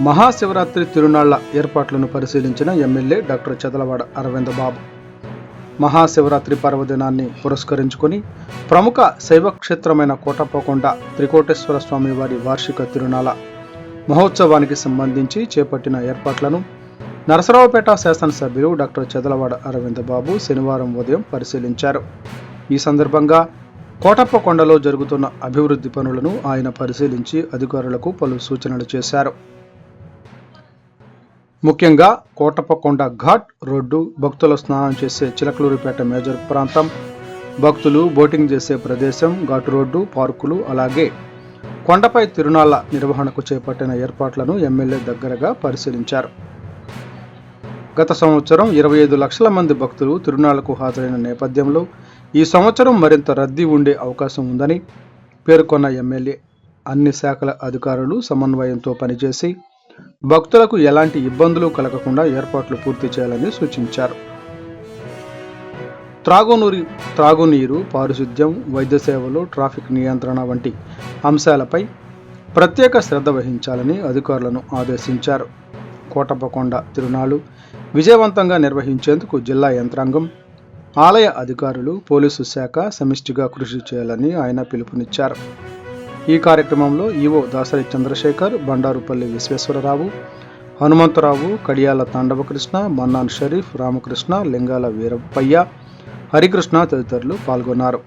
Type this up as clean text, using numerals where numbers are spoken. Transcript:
మహాశివరాత్రి తిరునాళ్ల ఏర్పాట్లను పరిశీలించిన MLA doctor Chadalavada Aravinda బాబు. మహాశివరాత్రి పర్వదినాన్ని పురస్కరించుకొని ప్రముఖ శైవక్షేత్రమైన కోటప్పకొండ త్రికోటేశ్వర స్వామి వారి వార్షిక తిరునాళ్ల మహోత్సవానికి సంబంధించి చేపట్టిన ఏర్పాట్లను నరసరావుపేట శాసనసభ్యులు డాక్టర్ చదలవాడ అరవింద బాబు శనివారం ఉదయం పరిశీలించారు. ఈ సందర్భంగా కోటప్పకొండలో జరుగుతున్న అభివృద్ధి పనులను ఆయన పరిశీలించి అధికారులకు పలు సూచనలు చేశారు. ముఖ్యంగా కోటప్పకొండ ఘాట్ రోడ్డు, భక్తులు స్నానం చేసే చిలకలూరిపేట మేజర్ ప్రాంతం, భక్తులు బోటింగ్ చేసే ప్రదేశం, ఘాట్ రోడ్డు, పార్కులు, అలాగే కొండపై తిరునాళ్ల నిర్వహణకు చేపట్టిన ఏర్పాట్లను ఎమ్మెల్యే దగ్గరగా పరిశీలించారు. గత సంవత్సరం 25 లక్షల మంది భక్తులు తిరునాళ్లకు హాజరైన నేపథ్యంలో ఈ సంవత్సరం మరింత రద్దీ ఉండే అవకాశం ఉందని పేర్కొన్న ఎమ్మెల్యే అన్ని శాఖల అధికారులు సమన్వయంతో పనిచేసి భక్తులకు ఎలాంటి ఇబ్బందులు కలగకుండా ఏర్పాట్లు పూర్తి చేయాలని సూచించారు. త్రాగునీరు, పారిశుద్ధ్యం, వైద్య సేవలు, ట్రాఫిక్ నియంత్రణ వంటి అంశాలపై ప్రత్యేక శ్రద్ధ వహించాలని అధికారులను ఆదేశించారు. కోటప్పకొండ తిరునాళ్లు విజయవంతంగా నిర్వహించేందుకు జిల్లా యంత్రాంగం, ఆలయ అధికారులు, పోలీసు శాఖ సమిష్టిగా కృషి చేయాలని ఆయన పిలుపునిచ్చారు. ఈ కార్యక్రమంలో ఈవో దాసరి చంద్రశేఖర్, బండారుపల్లి విశ్వేశ్వరరావు, హనుమంతరావు, కడియాల తాండవకృష్ణ, మన్నాన్ షరీఫ్, రామకృష్ణ, లింగాల వీరప్పయ్య, హరికృష్ణ తదితరులు పాల్గొన్నారు.